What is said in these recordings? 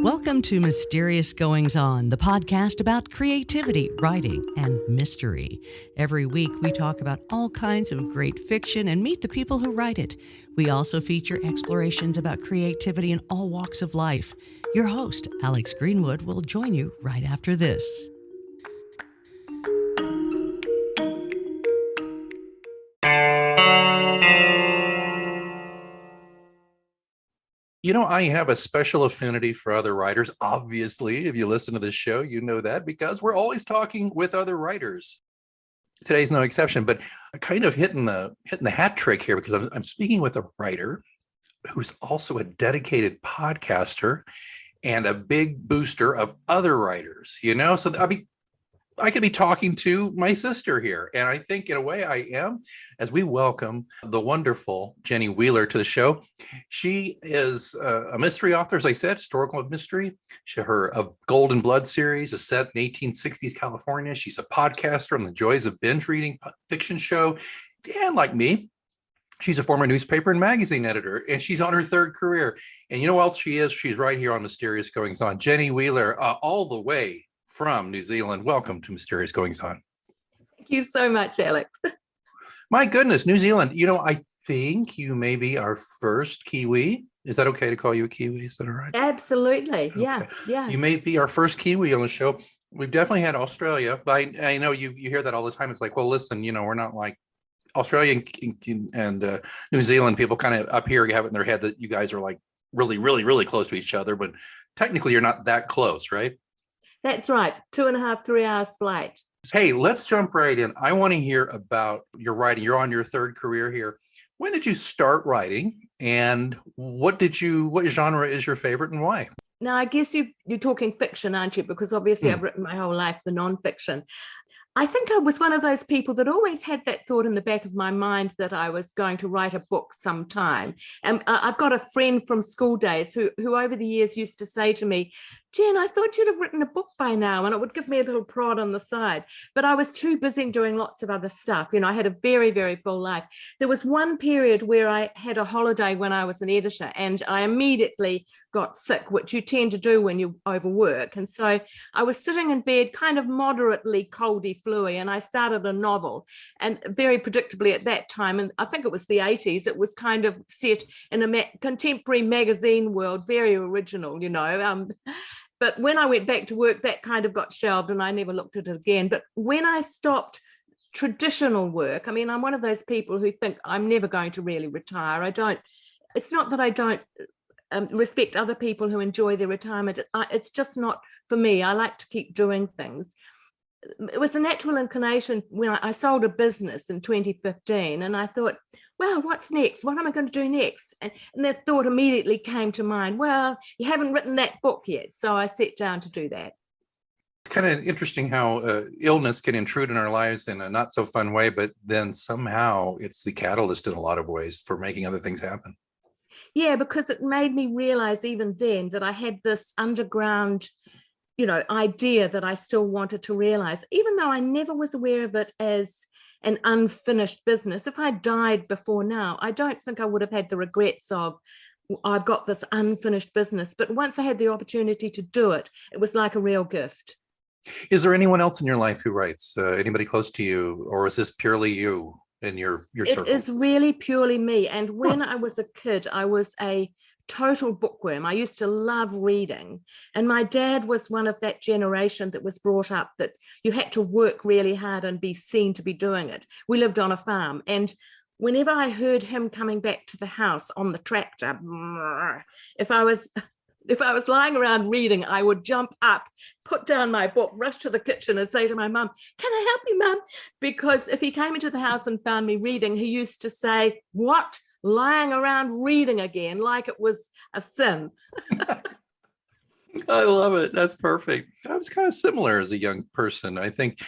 Welcome to Mysterious Goings On, the podcast about creativity, writing, and mystery. Every week, we talk about all kinds of great fiction and meet the people who write it. We also feature explorations about creativity in all walks of life. Your host, Alex Greenwood, will join you right after this. You know, I have a special affinity for other writers. Obviously, if you listen to this show, you know that because we're always talking with other writers. Today's no exception, but kind of hitting the hat trick here because I'm speaking with a writer who's also a dedicated podcaster and a big booster of other writers. So I could be talking to my sister here, and I think in a way I am, as we welcome the wonderful Jenny Wheeler to the show. She is a mystery author, as I said, historical mystery. Her Golden Blood series is set in 1860s California. She's a podcaster on the Joys of Binge Reading fiction show, and like me, she's a former newspaper and magazine editor, and she's on her third career. And you know what else she is? She's right here on Mysterious Goings On. Jenny Wheeler, all the way from New Zealand. Welcome to Mysterious Goings On. Thank you so much, Alex. My goodness, New Zealand. I think you may be our first Kiwi. Is that okay to call you a Kiwi? Is that all right? Absolutely. Okay. Yeah. You may be our first Kiwi on the show. We've definitely had Australia, but I know you hear that all the time. It's like, well, listen, we're not like Australia and New Zealand. People kind of up here have it in their head that you guys are like really, really, really close to each other, but technically you're not that close, right? That's right. 2.5, 3 hours flight. Hey, let's jump right in. I want to hear about your writing. You're on your third career here. When did you start writing, and what genre is your favorite and why? Now, I guess you're talking fiction, aren't you? Because obviously I've written my whole life the nonfiction. I think I was one of those people that always had that thought in the back of my mind that I was going to write a book sometime. And I've got a friend from school days who over the years used to say to me, Jen, I thought you'd have written a book by now, and it would give me a little prod on the side. But I was too busy doing lots of other stuff. I had a very, very full life. There was one period where I had a holiday when I was an editor, and I immediately got sick, which you tend to do when you overwork. And so I was sitting in bed, kind of moderately coldy fluey, and I started a novel. And very predictably at that time, and I think it was the 80s, it was kind of set in a contemporary magazine world, very original, But when I went back to work, that kind of got shelved and I never looked at it again. But when I stopped traditional work, I'm one of those people who think I'm never going to really retire. It's not that I don't respect other people who enjoy their retirement. It's just not for me. I like to keep doing things. It was a natural inclination when I sold a business in 2015, and I thought, well, what's next? What am I going to do next? And that thought immediately came to mind. Well, you haven't written that book yet. So I sat down to do that. It's kind of interesting how illness can intrude in our lives in a not so fun way, but then somehow it's the catalyst in a lot of ways for making other things happen. Yeah, because it made me realize even then that I had this underground idea that I still wanted to realize, even though I never was aware of it as an unfinished business. If I died before now, I don't think I would have had the regrets of, I've got this unfinished business. But once I had the opportunity to do it, it was like a real gift. Is there anyone else in your life who writes? Anybody close to you, or is this purely you and your circle? It is really purely me. And when I was a kid, I was a total bookworm. I used to love reading, and my dad was one of that generation that was brought up that you had to work really hard and be seen to be doing it. We lived on a farm, and whenever I heard him coming back to the house on the tractor, if I was lying around reading, I would jump up, put down my book, rush to the kitchen and say to my mum, can I help you, Mum? Because if he came into the house and found me reading, he used to say, what? Lying around reading again, like it was a sin. I love it. That's perfect. I was kind of similar as a young person. I think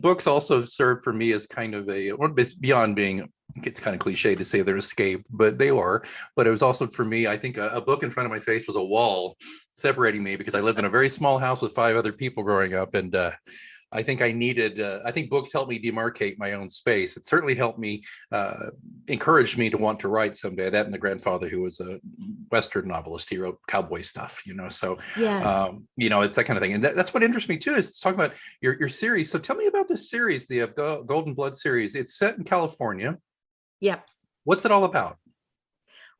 books also serve for me as kind of beyond being, it's kind of cliche to say they're escape, but they are. But it was also for me, I think a book in front of my face was a wall separating me because I lived in a very small house with 5 other people growing up. And I think I think books helped me demarcate my own space. It certainly helped me, encouraged me to want to write someday. That and the grandfather who was Western novelist. He wrote cowboy stuff, so, Yeah. it's that kind of thing. And that's what interests me too, is talking about your series. So tell me about this series, the Golden Blood series. It's set in California. Yeah. What's it all about?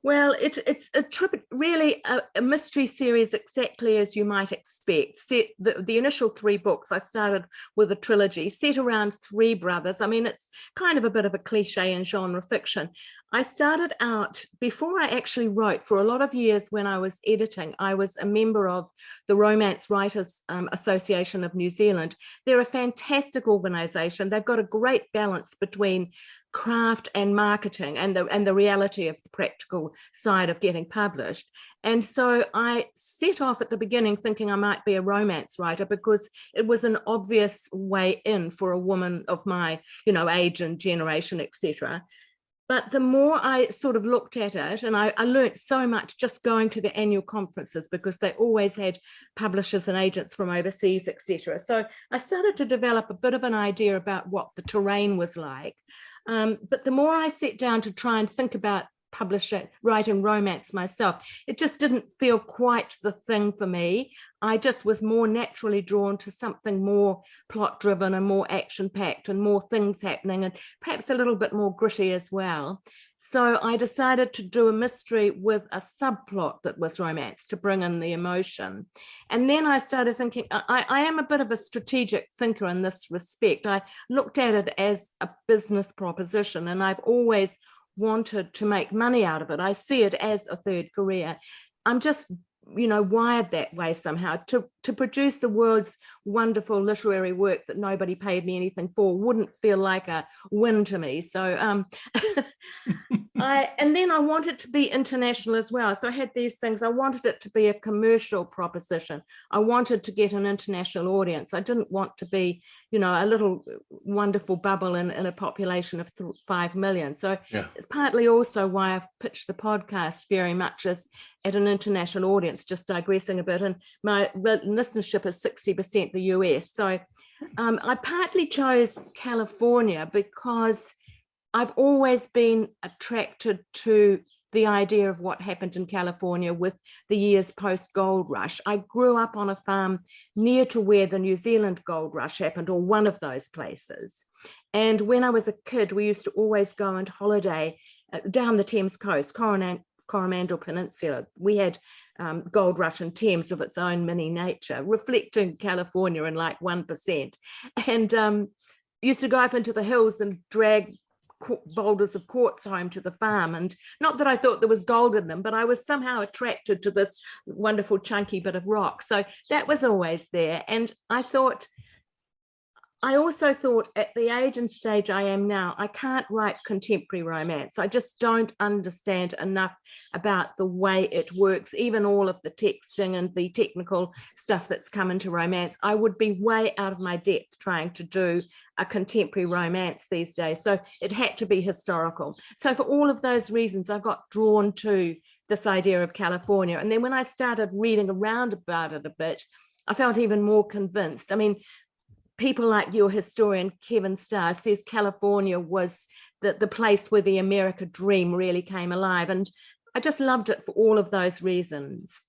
Well, it's a really a mystery series, exactly as you might expect. Set the initial 3 books, I started with a trilogy set around 3 brothers. I mean, it's kind of a bit of a cliche in genre fiction. I started out, before I actually wrote, for a lot of years when I was editing, I was a member of the Romance Writers Association of New Zealand. They're a fantastic organisation. They've got a great balance between craft and marketing and the reality of the practical side of getting published. And so I set off at the beginning thinking I might be a romance writer, because it was an obvious way in for a woman of my, age and generation, etc. But the more I sort of looked at it, and I learned so much just going to the annual conferences, because they always had publishers and agents from overseas, etc. So I started to develop a bit of an idea about what the terrain was like. But the more I sat down to try and think about writing romance myself, it just didn't feel quite the thing for me. I just was more naturally drawn to something more plot driven and more action packed and more things happening, and perhaps a little bit more gritty as well. So I decided to do a mystery with a subplot that was romance to bring in the emotion. And then I started thinking, I am a bit of a strategic thinker in this respect. I looked at it as a business proposition, and I've always wanted to make money out of it. I see it as a third career. I'm just wired that way somehow. To produce the world's wonderful literary work that nobody paid me anything for wouldn't feel like a win to me. So and then I wanted to be international as well. So I had these things. I wanted it to be a commercial proposition. I wanted to get an international audience. I didn't want to be, a little wonderful bubble in a population of 5 million. So It's partly also why I've pitched the podcast very much as at an international audience, just digressing a bit. And my listenership is 60% the US. So I partly chose California because I've always been attracted to the idea of what happened in California with the years post-gold rush. I grew up on a farm near to where the New Zealand gold rush happened, or one of those places. And when I was a kid, we used to always go and holiday down the Thames coast, Coromandel Peninsula. We had gold rush in Thames of its own mini nature, reflecting California in like 1%. And used to go up into the hills and drag boulders of quartz home to the farm. And not that I thought there was gold in them, but I was somehow attracted to this wonderful chunky bit of rock. So that was always there. And I also thought at the age and stage I am now, I can't write contemporary romance. I just don't understand enough about the way it works, even all of the texting and the technical stuff that's come into romance. I would be way out of my depth trying to do a contemporary romance these days. So it had to be historical. So for all of those reasons, I got drawn to this idea of California. And then when I started reading around about it a bit, I felt even more convinced. I mean, people like your historian, Kevin Starr, says California was the place where the America dream really came alive. And I just loved it for all of those reasons.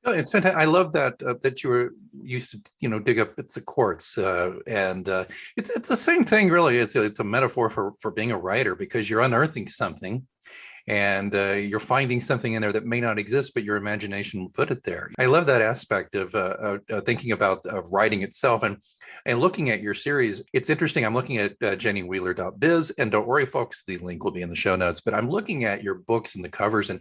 Oh, it's fantastic. I love that that you were used to, dig up bits of quartz, and it's the same thing, really. It's a metaphor for being a writer, because you're unearthing something, and you're finding something in there that may not exist, but your imagination will put it there. I love that aspect of thinking about writing itself, and looking at your series. It's interesting. I'm looking at jennywheeler.biz, and don't worry, folks, the link will be in the show notes. But I'm looking at your books and the covers, and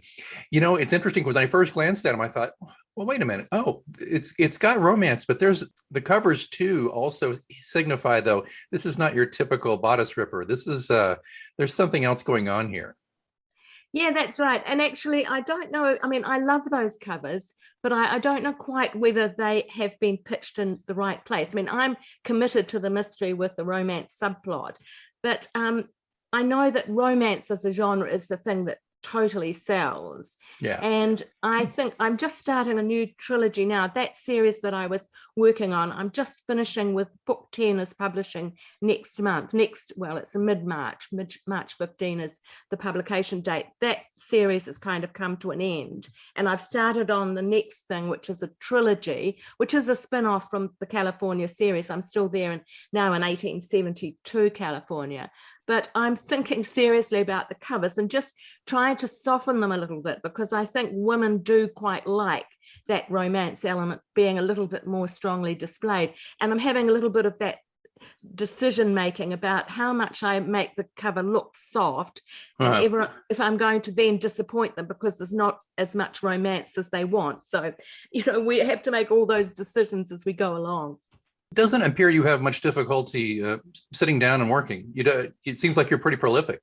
it's interesting because when I first glanced at them, I thought, well, wait a minute. Oh, it's got romance, but there's the covers too also signify, though, this is not your typical bodice ripper. This is there's something else going on here. Yeah, that's right. And actually, I don't know. I mean, I love those covers, but I don't know quite whether they have been pitched in the right place. I mean, I'm committed to the mystery with the romance subplot, but I know that romance as a genre is the thing that totally sells. Yeah. And I think I'm just starting a new trilogy now. That series that I was working on, I'm just finishing with book 10 is publishing next month. It's a mid-March. March 15 is the publication date. That series has kind of come to an end. And I've started on the next thing, which is a trilogy, which is a spin-off from the California series. I'm still there now in 1872 California. But I'm thinking seriously about the covers and just trying to soften them a little bit, because I think women do quite like that romance element being a little bit more strongly displayed. And I'm having a little bit of that decision making about how much I make the cover look soft, and if I'm going to then disappoint them because there's not as much romance as they want. So, we have to make all those decisions as we go along. It doesn't appear you have much difficulty sitting down and working. It seems like you're pretty prolific.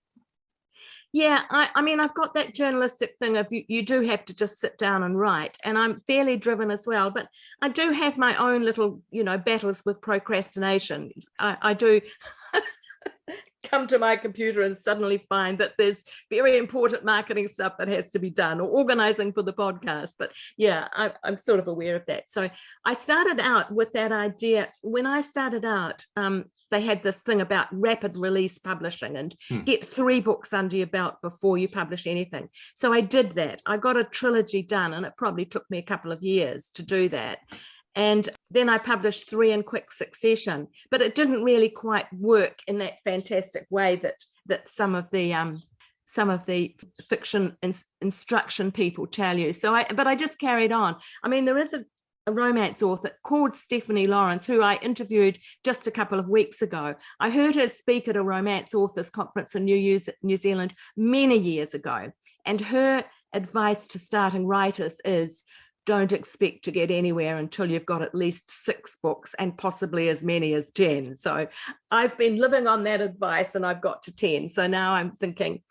Yeah, I mean, I've got that journalistic thing of you do have to just sit down and write, and I'm fairly driven as well, but I do have my own little, battles with procrastination. I do come to my computer and suddenly find that there's very important marketing stuff that has to be done, or organizing for the podcast. But yeah, I'm sort of aware of that. So I started out with that idea. When I started out, they had this thing about rapid release publishing and get 3 books under your belt before you publish anything. So I did that. I got a trilogy done, and it probably took me a couple of years to do that. And then I published 3 in quick succession, but it didn't really quite work in that fantastic way that some of the fiction instruction people tell you. But I just carried on. I mean, there is a romance author called Stephanie Lawrence, who I interviewed just a couple of weeks ago. I heard her speak at a romance authors conference in New Zealand many years ago. And her advice to starting writers is, don't expect to get anywhere until you've got at least 6 books and possibly as many as 10. So I've been living on that advice, and I've got to 10. So now I'm thinking,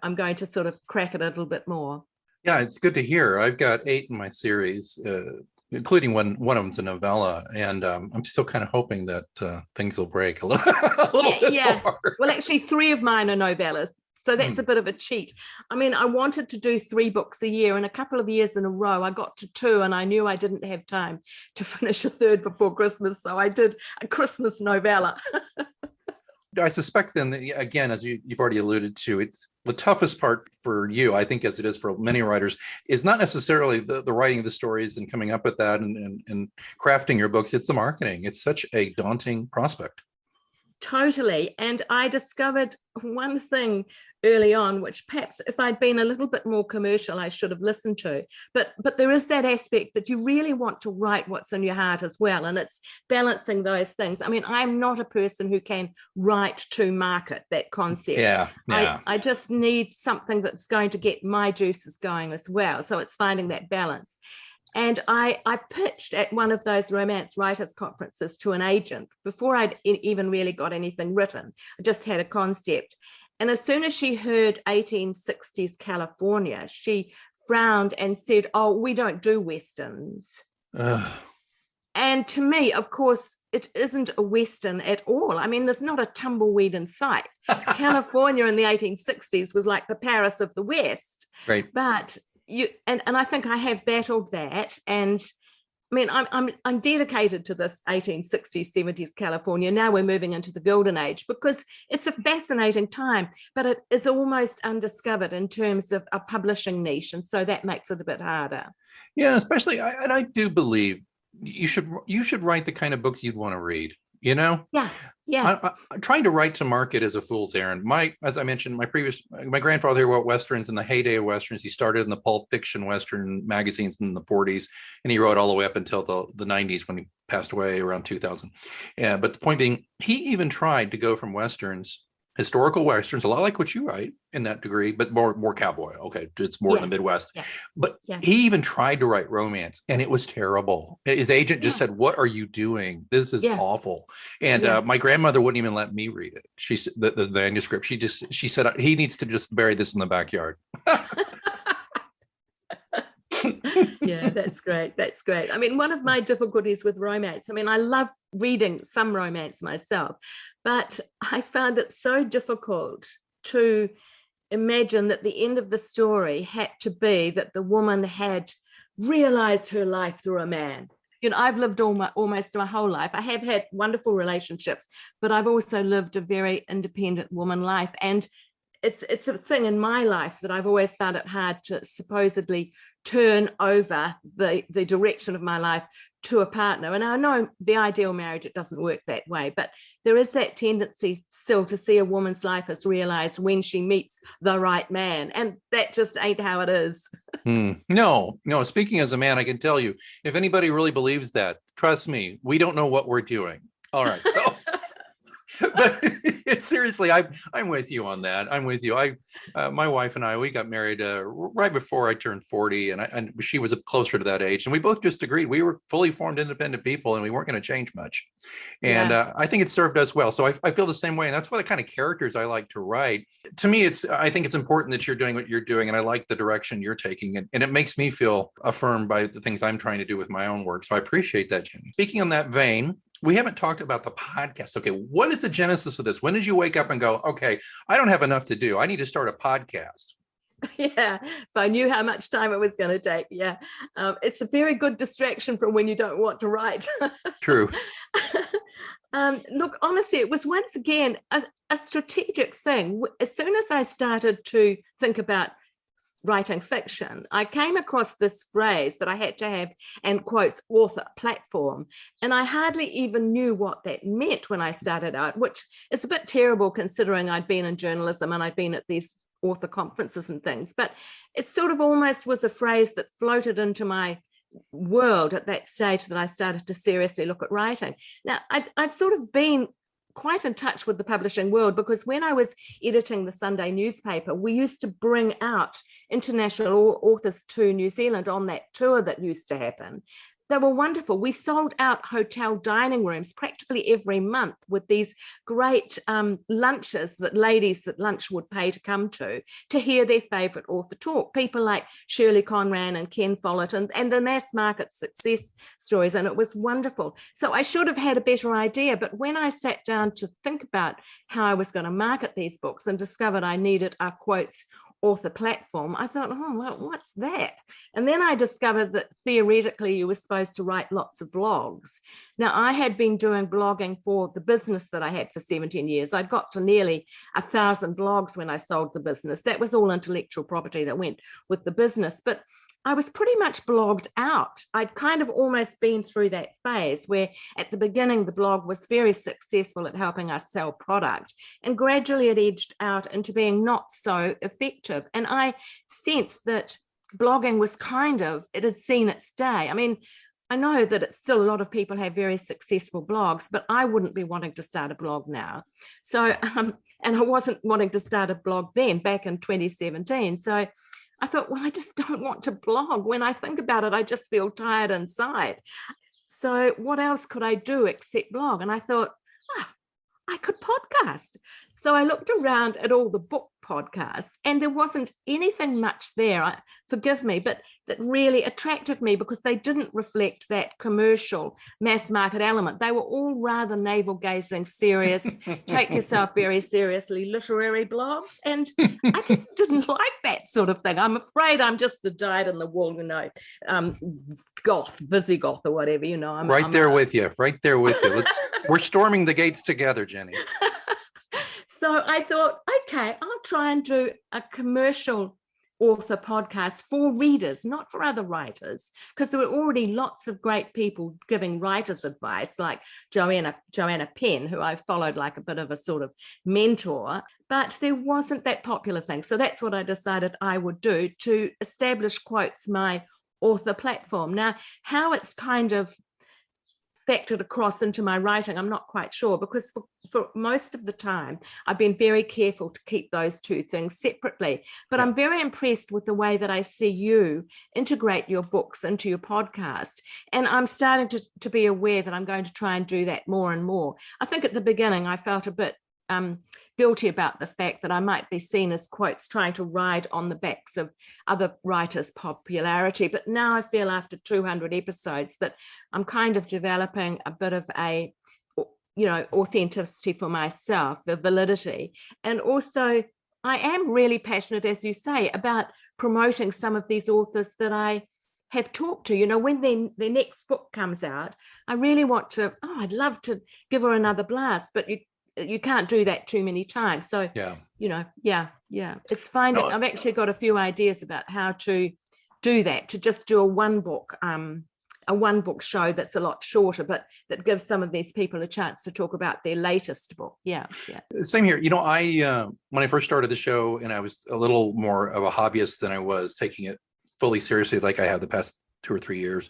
I'm going to sort of crack it a little bit more. Yeah, it's good to hear. I've got 8 in my series, including one of them's a novella, and I'm still kind of hoping that things will break a little bit more. Well, actually, 3 of mine are novellas. So that's a bit of a cheat. I mean, I wanted to do 3 books a year, and a couple of years in a row, I got to 2, and I knew I didn't have time to finish a 3rd before Christmas. So I did a Christmas novella. I suspect then, that, again, as you've already alluded to, it's the toughest part for you, I think, as it is for many writers, is not necessarily the writing of the stories and coming up with that and crafting your books. It's the marketing. It's such a daunting prospect. Totally. And I discovered one thing early on, which perhaps if I'd been a little bit more commercial, I should have listened to. But there is that aspect that you really want to write what's in your heart as well. And it's balancing those things. I mean, I'm not a person who can write to market, that concept. Yeah. I just need something that's going to get my juices going as well. So it's finding that balance. And I pitched at one of those romance writers conferences to an agent before I'd even really got anything written. I just had a concept. And as soon as she heard 1860s California, she frowned and said, "Oh, we don't do Westerns." And to me, of course, it isn't a Western at all. I mean, there's not a tumbleweed in sight. California in the 1860s was like the Paris of the West. Right. But and I think I have battled that. And I mean, I'm dedicated to this 1860s, 70s California. Now we're moving into the golden age, because it's a fascinating time, but it is almost undiscovered in terms of a publishing niche. And so that makes it a bit harder. Yeah, especially, and I do believe you should write the kind of books you'd want to read. Yeah. I'm trying to write to market is a fool's errand. As I mentioned, my grandfather wrote Westerns in the heyday of Westerns. He started in the pulp fiction Western magazines in the 40s, and he wrote all the way up until the 90s when he passed away around 2000. Yeah, but the point being, he even tried to go from Westerns, historical Westerns, a lot like what you write in that degree, but more cowboy. Okay, it's more in the Midwest. Yeah. But he even tried to write romance, and it was terrible. His agent just said, "What are you doing? This is awful." And my grandmother wouldn't even let me read it. She said the manuscript. She said he needs to just bury this in the backyard. Yeah, that's great. That's great. I mean, one of my difficulties with romance, I mean, I love reading some romance myself, but I found it so difficult to imagine that the end of the story had to be that the woman had realized her life through a man. I've lived almost my whole life. I have had wonderful relationships, but I've also lived a very independent woman life. And it's a thing in my life that I've always found it hard to supposedly turn over the direction of my life to a partner. And I know the ideal marriage, it doesn't work that way, but there is that tendency still to see a woman's life as realized when she meets the right man. And that just ain't how it is. No. Speaking as a man, I can tell you, if anybody really believes that, trust me, we don't know what we're doing. All right. So, but seriously, I'm with you on that. I'm with you. My wife and I, we got married right before I turned 40, and she was closer to that age, and we both just agreed we were fully formed independent people, and we weren't going to change much. And I think it served us well. So I feel the same way, and that's why the kind of characters I like to write. To me, I think it's important that you're doing what you're doing, and I like the direction you're taking, and it makes me feel affirmed by the things I'm trying to do with my own work. So I appreciate that, Jenny. Speaking on that vein, we haven't talked about the podcast. Okay, what is the genesis of this? When did you wake up and go, okay, I don't have enough to do. I need to start a podcast? Yeah, if I knew how much time it was going to take. Yeah, it's a very good distraction from when you don't want to write. True. Look, honestly, it was once again a strategic thing. As soon as I started to think about writing fiction, I came across this phrase that I had to have, and quotes, author platform. And I hardly even knew what that meant when I started out, which is a bit terrible considering I'd been in journalism and I'd been at these author conferences and things. But it sort of almost was a phrase that floated into my world at that stage that I started to seriously look at writing. Now, I'd sort of been quite in touch with the publishing world, because when I was editing the Sunday newspaper, we used to bring out international authors to New Zealand on that tour that used to happen. They were wonderful. We sold out hotel dining rooms practically every month with these great lunches that ladies at lunch would pay to come to hear their favourite author talk. People like Shirley Conran and Ken Follett and the mass market success stories. And it was wonderful. So I should have had a better idea. But when I sat down to think about how I was going to market these books and discovered I needed a quotes author platform, I thought, well, what's that? And then I discovered that theoretically you were supposed to write lots of blogs. Now, I had been doing blogging for the business that I had for 17 years. I'd got to nearly 1,000 blogs when I sold the business. That was all intellectual property that went with the business. But I was pretty much blogged out. I'd kind of almost been through that phase where at the beginning, the blog was very successful at helping us sell product, and gradually it edged out into being not so effective. And I sensed that blogging was it had seen its day. I mean, I know that it's still a lot of people have very successful blogs, but I wouldn't be wanting to start a blog now. So, and I wasn't wanting to start a blog then, back in 2017. So I thought, well, I just don't want to blog. When I think about it, I just feel tired inside. So what else could I do except blog? And I thought, I could podcast. So I looked around at all the book podcasts, and there wasn't anything much there, forgive me, but that really attracted me, because they didn't reflect that commercial mass market element. They were all rather navel-gazing, serious, take yourself very seriously literary blogs. And I just didn't like that sort of thing. I'm afraid I'm just a dyed-in-the-wool, goth, Visigoth or whatever, I'm right there with you. We're storming the gates together, Jenny. So I thought, okay, I'll try and do a commercial author podcast for readers, not for other writers, because there were already lots of great people giving writers advice, like Joanna Penn, who I followed like a bit of a sort of mentor, but there wasn't that popular thing. So that's what I decided I would do to establish, quotes, my author platform. Now, how it's kind of factored across into my writing, I'm not quite sure, because for most of the time, I've been very careful to keep those two things separately. But I'm very impressed with the way that I see you integrate your books into your podcast. And I'm starting to be aware that I'm going to try and do that more and more. I think at the beginning, I felt a bit guilty about the fact that I might be seen as, quotes, trying to ride on the backs of other writers' popularity. But now I feel, after 200 episodes, that I'm kind of developing a bit of a, authenticity for myself, the validity. And also, I am really passionate, as you say, about promoting some of these authors that I have talked to. You know, when their next book comes out, I really want to, I'd love to give her another blast, but you can't do that too many times. So, you know, it's fine. No, I've actually got a few ideas about how to do that, to just do a one book show that's a lot shorter, but that gives some of these people a chance to talk about their latest book. Yeah. Same here. You know, I when I first started the show, and I was a little more of a hobbyist than I was taking it fully seriously, like I have the past 2 or 3 years.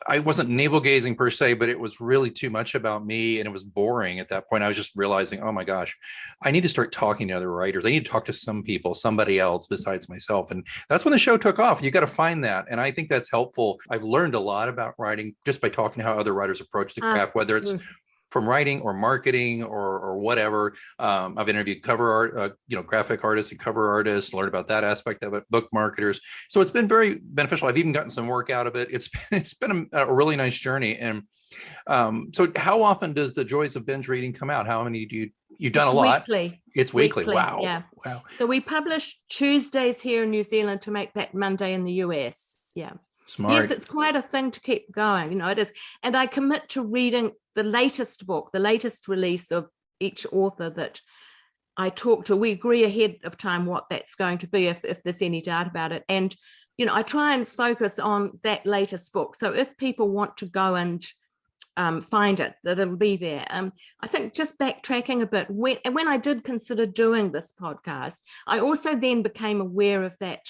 I wasn't navel gazing per se, but it was really too much about me, and it was boring at that point. I was just realizing, oh my gosh, I need to start talking to other writers. I need to talk to some people, somebody else besides myself. And that's when the show took off. You got to find that. And I think that's helpful. I've learned a lot about writing just by talking to how other writers approach the craft, whether it's from writing or marketing or whatever. I've interviewed cover art, graphic artists and cover artists, learned about that aspect of it, book marketers. So it's been very beneficial. I've even gotten some work out of it. It's been a really nice journey. And so how often does the Joys of Binge Reading come out? How many do you've done? A lot? Weekly. It's weekly. Wow. Yeah. Wow. So we publish Tuesdays here in New Zealand to make that Monday in the US. Yeah. Smart. Yes, it's quite a thing to keep going. You know, it is. And I commit to reading the latest book, the latest release of each author that I talk to. We agree ahead of time what that's going to be, if there's any doubt about it. And, you know, I try and focus on that latest book. So if people want to go and find it, that it'll be there. I think just backtracking a bit, when I did consider doing this podcast, I also then became aware of that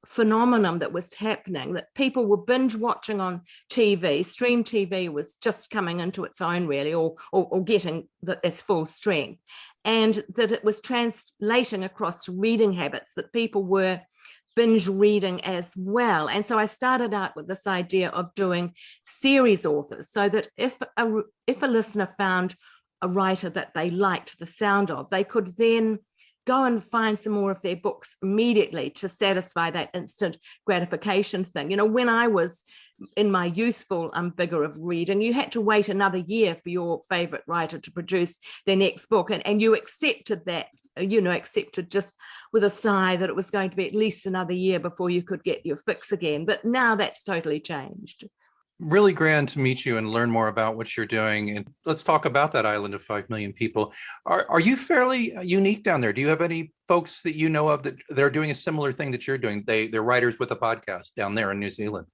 phenomenon that was happening, that people were binge watching on TV. Stream TV was just coming into its own, really, or getting its full strength, and that it was translating across reading habits, that people were binge reading as well. And so I started out with this idea of doing series authors, so that if a listener found a writer that they liked the sound of, they could then go and find some more of their books immediately to satisfy that instant gratification thing. You know, when I was in my youthful vigor of reading, you had to wait another year for your favorite writer to produce their next book. And you accepted that, accepted just with a sigh that it was going to be at least another year before you could get your fix again. But now that's totally changed. Really grand to meet you and learn more about what you're doing. And let's talk about that island of 5 million people. Are you fairly unique down there? Do you have any folks that you know of that they're doing a similar thing that you're doing? They're writers with a podcast down there in New Zealand.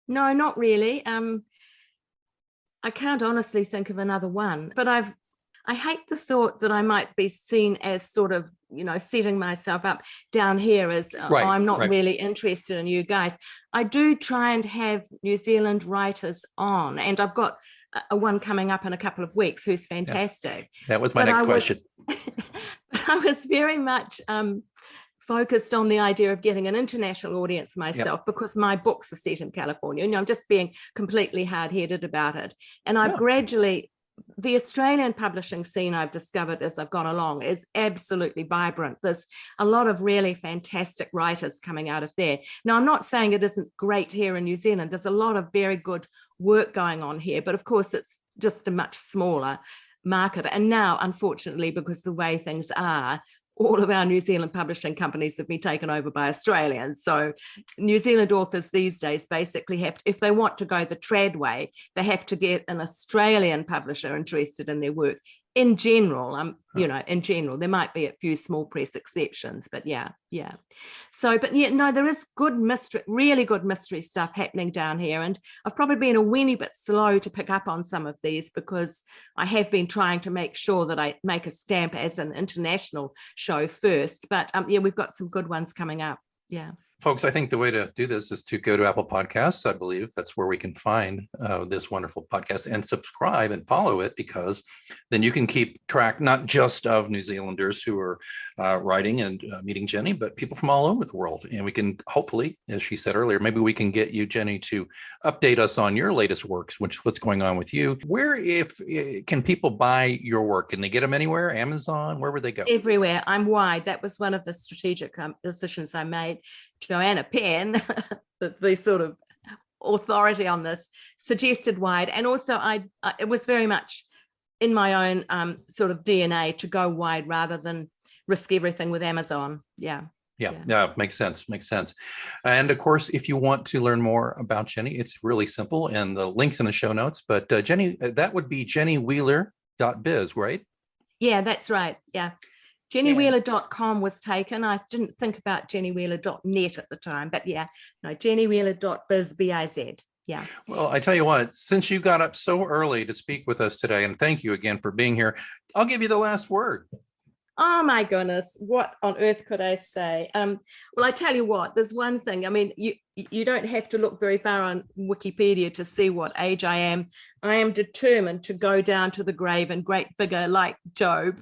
No, not really. I can't honestly think of another one, but I hate the thought that I might be seen as sort of, setting myself up down here as I'm not really interested in you guys. I do try and have New Zealand writers on, and I've got a one coming up in a couple of weeks who's fantastic. Yeah. That was my next question. I was very much focused on the idea of getting an international audience myself, because my books are set in California. I'm just being completely hard-headed about it. And I've gradually, the Australian publishing scene, I've discovered as I've gone along, is absolutely vibrant. There's a lot of really fantastic writers coming out of there. Now, I'm not saying it isn't great here in New Zealand. There's a lot of very good work going on here, but of course it's just a much smaller market. And now, unfortunately, because the way things are, all of our New Zealand publishing companies have been taken over by Australians. So New Zealand authors these days basically have, if they want to go the trad way, they have to get an Australian publisher interested in their work. In general, in general, there might be a few small press exceptions, but yeah. So, but yeah, no, there is good mystery, really good mystery stuff happening down here. And I've probably been a weeny bit slow to pick up on some of these, because I have been trying to make sure that I make a stamp as an international show first. But we've got some good ones coming up. Yeah. Folks, I think the way to do this is to go to Apple Podcasts. I believe that's where we can find this wonderful podcast, and subscribe and follow it, because then you can keep track not just of New Zealanders who are writing and meeting Jenny, but people from all over the world. And we can hopefully, as she said earlier, maybe we can get you, Jenny, to update us on your latest works, what's going on with you. Where can people buy your work? Can they get them anywhere? Amazon? Where would they go? Everywhere. I'm wide. That was one of the strategic decisions I made. Joanna Penn, the sort of authority on this, suggested wide. And also it was very much in my own sort of DNA to go wide rather than risk everything with Amazon. Yeah, makes sense. And of course, if you want to learn more about Jenny, it's really simple, and the link's in the show notes. But Jenny, that would be jennywheeler.biz, right? Yeah, that's right. Yeah. JennyWheeler.com was taken. I didn't think about jennywheeler.net at the time, but jennywheeler.biz, B-I-Z. Yeah. Well, I tell you what, since you got up so early to speak with us today, and thank you again for being here, I'll give you the last word. Oh my goodness, what on earth could I say? Well, I tell you what, there's one thing. I mean, you don't have to look very far on Wikipedia to see what age I am. I am determined to go down to the grave in great vigor like Job.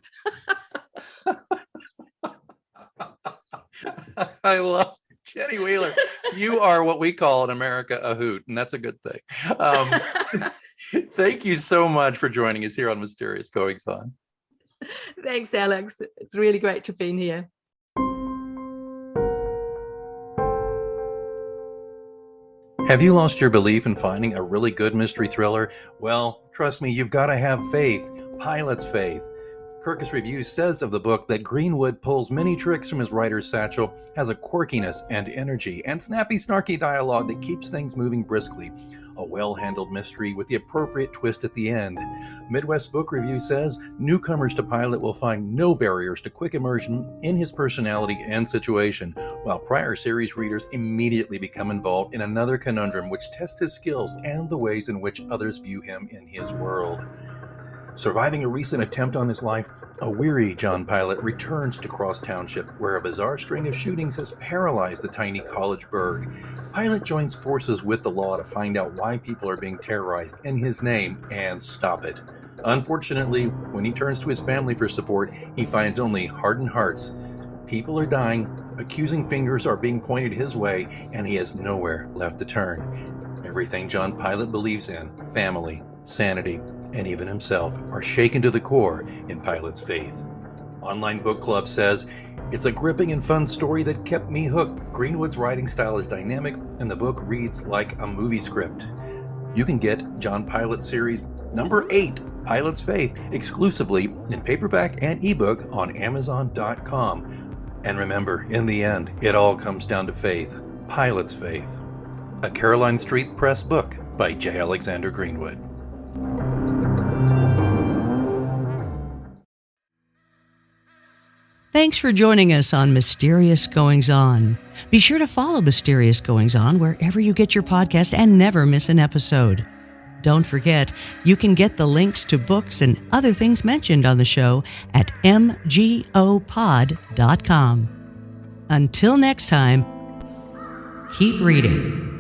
I love Jenny Wheeler. You are what we call in America a hoot, and that's a good thing. Thank you so much for joining us here on Mysterious Goings On. Thanks, Alex. It's really great to be here. Have you lost your belief in finding a really good mystery thriller? Well, trust me, you've got to have faith. Pilot's faith. Kirkus Reviews says of the book that Greenwood pulls many tricks from his writer's satchel, has a quirkiness and energy, and snappy, snarky dialogue that keeps things moving briskly. A well-handled mystery with the appropriate twist at the end. Midwest Book Review says newcomers to Pilot will find no barriers to quick immersion in his personality and situation, while prior series readers immediately become involved in another conundrum which tests his skills and the ways in which others view him in his world. Surviving a recent attempt on his life, a weary John Pilot returns to Cross Township, where a bizarre string of shootings has paralyzed the tiny college burg. Pilot joins forces with the law to find out why people are being terrorized in his name and stop it. Unfortunately, when he turns to his family for support, he finds only hardened hearts. People are dying, accusing fingers are being pointed his way, and he has nowhere left to turn. Everything John Pilot believes in, family, sanity, and even himself, are shaken to the core in Pilot's faith. Online Book Club says, it's a gripping and fun story that kept me hooked. Greenwood's writing style is dynamic, and the book reads like a movie script. You can get John Pilot Series number 8, Pilot's Faith, exclusively in paperback and ebook on Amazon.com. And remember, in the end, it all comes down to faith. Pilot's Faith. A Caroline Street Press book by J. Alexander Greenwood. Thanks for joining us on Mysterious Goings On. Be sure to follow Mysterious Goings On wherever you get your podcast and never miss an episode. Don't forget, you can get the links to books and other things mentioned on the show at mgopod.com. Until next time, keep reading.